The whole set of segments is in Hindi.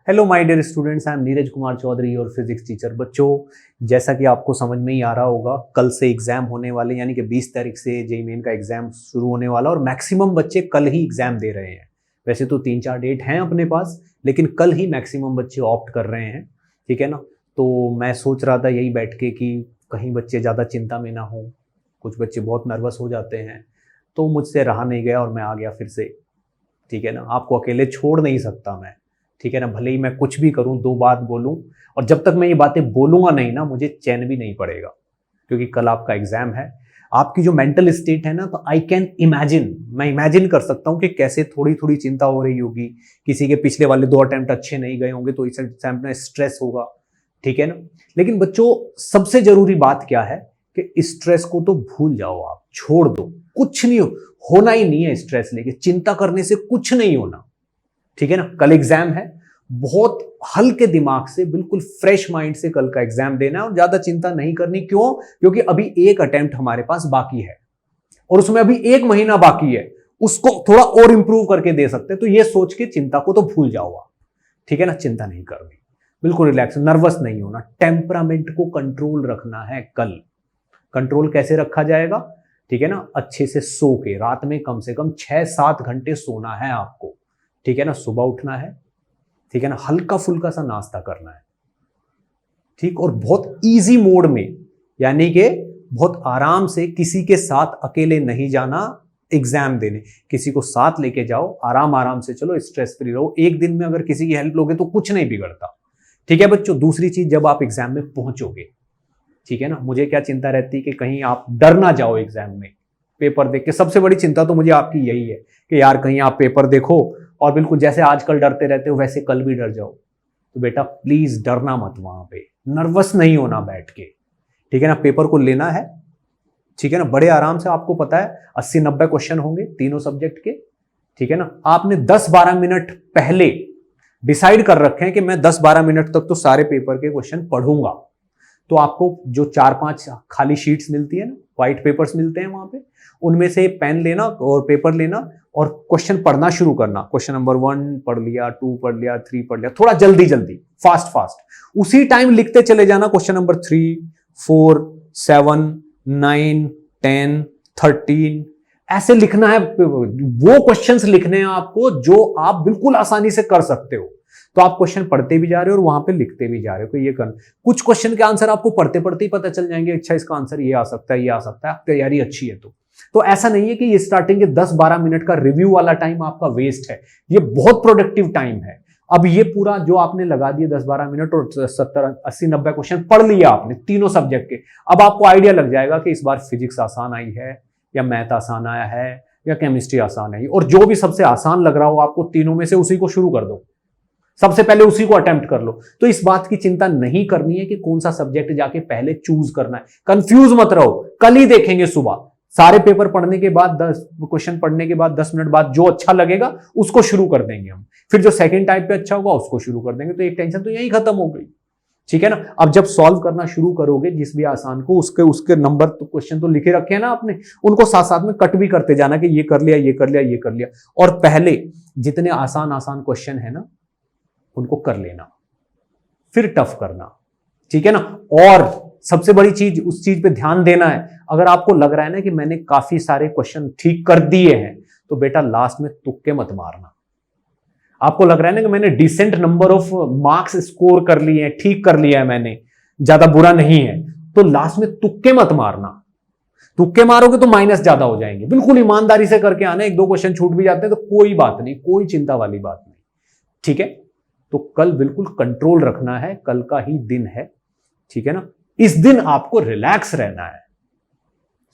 Hello my dear students, I am Neeraj Kumar Chaudhary और फिजिक्स टीचर। बच्चों, जैसा कि आपको समझ में ही आ रहा होगा, कल से एग्जाम होने वाले, यानी कि 20 तारीख से जेईई मेन का एग्जाम शुरू होने वाला और मैक्सिमम बच्चे कल ही एग्जाम दे रहे हैं। वैसे तो 3-4 डेट हैं अपने पास, लेकिन कल ही मैक्सिमम बच्चे ऑप्ट कर रहे हैं। ठीक है ना। तो मैं सोच रहा था यही बैठ के कि कहीं बच्चे ज़्यादा चिंता में ना हो, कुछ बच्चे बहुत नर्वस हो जाते हैं, तो मुझसे रहा नहीं गया और मैं आ गया फिर से। ठीक है ना, आपको अकेले छोड़ नहीं सकता मैं। ठीक है ना, भले ही मैं कुछ भी करूं, 2 बात बोलूं, और जब तक मैं ये बातें बोलूंगा नहीं ना, मुझे चैन भी नहीं पड़ेगा, क्योंकि कल आपका एग्जाम है। आपकी जो मेंटल स्टेट है ना, तो आई कैन इमेजिन, मैं इमेजिन कर सकता हूं कि कैसे थोड़ी थोड़ी चिंता हो रही होगी। किसी के पिछले वाले 2 अटेम्प्ट अच्छे नहीं गए होंगे तो इस एग्जाम में स्ट्रेस होगा। ठीक है ना। लेकिन बच्चों, सबसे जरूरी बात क्या है कि स्ट्रेस को तो भूल जाओ, आप छोड़ दो। कुछ नहीं होना ही नहीं है स्ट्रेस लेके, चिंता करने से कुछ नहीं होना। ठीक है ना। कल एग्जाम है, बहुत हल्के दिमाग से, बिल्कुल फ्रेश माइंड से कल का एग्जाम देना है और ज्यादा चिंता नहीं करनी। क्यों? क्योंकि अभी एक अटेम्प्ट हमारे पास बाकी है और उसमें अभी 1 महीना बाकी है, उसको थोड़ा और इंप्रूव करके दे सकते हैं। तो ये सोच के चिंता को तो भूल जाओ आप। ठीक है ना, चिंता नहीं करनी, बिल्कुल रिलैक्स, नर्वस नहीं होना, टेम्परामेंट को कंट्रोल रखना है कल। कंट्रोल कैसे रखा जाएगा? ठीक है ना, अच्छे से सो के, रात में कम से कम 6-7 घंटे सोना है आपको। ठीक है ना, सुबह उठना है। ठीक है ना, हल्का फुल्का सा नाश्ता करना है। ठीक, और बहुत इजी मोड में, यानी कि बहुत आराम से, किसी के साथ अकेले नहीं जाना एग्जाम देने, किसी को साथ लेके जाओ, आराम आराम से चलो, स्ट्रेस फ्री रहो। एक दिन में अगर किसी की हेल्प लोगे तो कुछ नहीं बिगड़ता। ठीक है बच्चों, दूसरी चीज, जब आप एग्जाम में पहुंचोगे, ठीक है ना, मुझे क्या चिंता रहती है कि कहीं आप डर ना जाओ एग्जाम में पेपर देख के। सबसे बड़ी चिंता तो मुझे आपकी यही है कि यार कहीं आप पेपर देखो और बिल्कुल जैसे आजकल डरते रहते हो वैसे कल भी डर जाओ। तो बेटा प्लीज डरना मत, वहां पे नर्वस नहीं होना बैठ के। ठीक है ना, पेपर को लेना है। ठीक है ना, बड़े आराम से, आपको पता है 80-90 क्वेश्चन होंगे तीनों सब्जेक्ट के। ठीक है ना, आपने 10-12 मिनट पहले डिसाइड कर रखे हैं कि मैं 10-12 मिनट तक तो सारे पेपर के क्वेश्चन पढ़ूंगा। तो आपको जो 4-5 खाली शीट्स मिलती है ना, व्हाइट पेपर्स मिलते हैं वहां पे, उनमें से पेन लेना और पेपर लेना और क्वेश्चन पढ़ना शुरू करना। क्वेश्चन नंबर 1 पढ़ लिया, 2 पढ़ लिया, 3 पढ़ लिया, थोड़ा जल्दी जल्दी, फास्ट फास्ट। उसी टाइम लिखते चले जाना क्वेश्चन नंबर 3, 4, 7, 9, 10, 13, ऐसे लिखना है। वो क्वेश्चंस लिखने हैं आपको जो आप बिल्कुल आसानी से कर सकते हो। तो आप क्वेश्चन पढ़ते भी जा रहे हो और वहां पे लिखते भी जा रहे हो कि ये करना। कुछ क्वेश्चन के आंसर आपको पढ़ते पढ़ते ही पता चल जाएंगे, अच्छा इसका आंसर ये आ सकता है, ये आ सकता है, तैयारी अच्छी है तो ऐसा नहीं है कि ये स्टार्टिंग के 10-12 मिनट का रिव्यू वाला टाइम आपका वेस्ट है। ये बहुत प्रोडक्टिव टाइम है। अब ये पूरा जो आपने लगा दिया 10-12 मिनट और 70-80-90 क्वेश्चन पढ़ लिया आपने तीनों सब्जेक्ट के, अब आपको आइडिया लग जाएगा कि इस बार फिजिक्स आसान आई है या मैथ आसान आया है या केमिस्ट्री आसान आई, और जो भी सबसे आसान लग रहा हो आपको तीनों में से, उसी को शुरू कर दो, सबसे पहले उसी को अटेम्प्ट कर लो। तो इस बात की चिंता नहीं करनी है कि कौन सा सब्जेक्ट जाके पहले चूज करना है। कंफ्यूज मत रहो, कल ही देखेंगे सुबह सारे पेपर पढ़ने के बाद, 10 क्वेश्चन पढ़ने के बाद 10 मिनट बाद जो अच्छा लगेगा उसको शुरू कर देंगे हम, फिर जो सेकंड टाइप पे अच्छा होगा उसको शुरू कर देंगे। तो एक टेंशन तो यही खत्म हो गई। ठीक है ना। अब जब सॉल्व करना शुरू करोगे जिस भी आसान को, उसके उसके नंबर तो क्वेश्चन तो लिखे रखे हैं ना आपने, उनको साथ साथ में कट भी करते जाना कि ये कर लिया, ये कर लिया, ये कर लिया। और पहले जितने आसान आसान क्वेश्चन है ना उनको कर लेना, फिर टफ करना। ठीक है ना। और सबसे बड़ी चीज, उस चीज पे ध्यान देना है, अगर आपको लग रहा है ना कि मैंने काफी सारे क्वेश्चन ठीक कर दिए हैं, तो बेटा लास्ट में तुक्के मत मारना। आपको लग रहा है ना कि मैंने decent number of marks score कर लिए हैं, ठीक कर लिया है मैंने, ज्यादा बुरा नहीं है, तो लास्ट में तुक्के मत मारना। तुक्के मारोगे तो माइनस ज्यादा हो जाएंगे। बिल्कुल ईमानदारी से करके आना, 1-2 क्वेश्चन छूट भी जाते हैं तो कोई बात नहीं, कोई चिंता वाली बात नहीं। ठीक है। तो कल बिल्कुल कंट्रोल रखना है, कल का ही दिन है। ठीक है ना। इस दिन आपको रिलैक्स रहना है,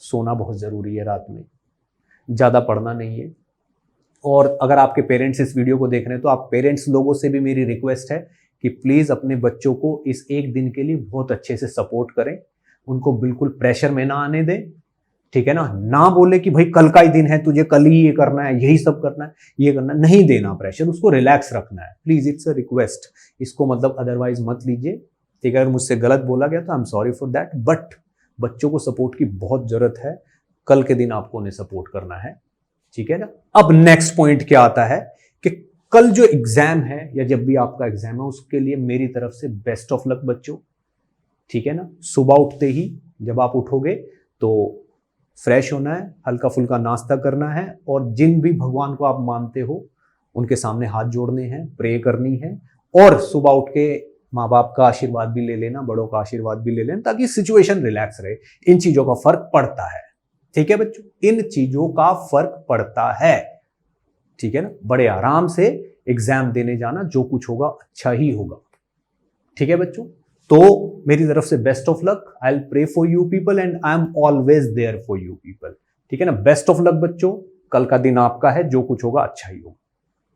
सोना बहुत जरूरी है, रात में ज्यादा पढ़ना नहीं है। और अगर आपके पेरेंट्स इस वीडियो को देख रहे हैं तो आप पेरेंट्स लोगों से भी मेरी रिक्वेस्ट है कि प्लीज अपने बच्चों को इस एक दिन के लिए बहुत अच्छे से सपोर्ट करें, उनको बिल्कुल प्रेशर में ना आने दें। ठीक है ना बोले कि भाई कल का ही दिन है, तुझे कल ही ये करना है, यही सब करना है, ये करना नहीं देना प्रेशर, उसको रिलैक्स रखना है। प्लीज, इट्स अ रिक्वेस्ट, इसको मतलब अदरवाइज मत लीजिए। ठीक है, अगर मुझसे गलत बोला गया तो I am sorry for that, but बच्चों को सपोर्ट की बहुत जरूरत है। कल के दिन आपको उन्हें सपोर्ट करना है। ठीक है ना। अब नेक्स्ट पॉइंट क्या आता है कि कल जो एग्जाम है या जब भी आपका एग्जाम है उसके लिए मेरी तरफ से बेस्ट ऑफ लक बच्चों, ठीक है ना। सुबह उठते ही जब आप उठोगे तो फ्रेश होना है, हल्का फुल्का नाश्ता करना है और जिन भी भगवान को आप मानते हो उनके सामने हाथ जोड़ने हैं, प्रे करनी है और सुबह उठ के माँ बाप का आशीर्वाद भी ले लेना, बड़ों का आशीर्वाद भी ले लेना ताकि सिचुएशन रिलैक्स रहे। इन चीजों का फर्क पड़ता है, ठीक है बच्चों, इन चीजों का फर्क पड़ता है, ठीक है ना। बड़े आराम से एग्जाम देने जाना, जो कुछ होगा अच्छा ही होगा, ठीक है बच्चों। तो मेरी तरफ से best of luck, I will pray for you people and I am always there for you people, ठीक है ना। बेस्ट ऑफ लक बच्चों, कल का दिन आपका है, जो कुछ होगा अच्छा ही होगा।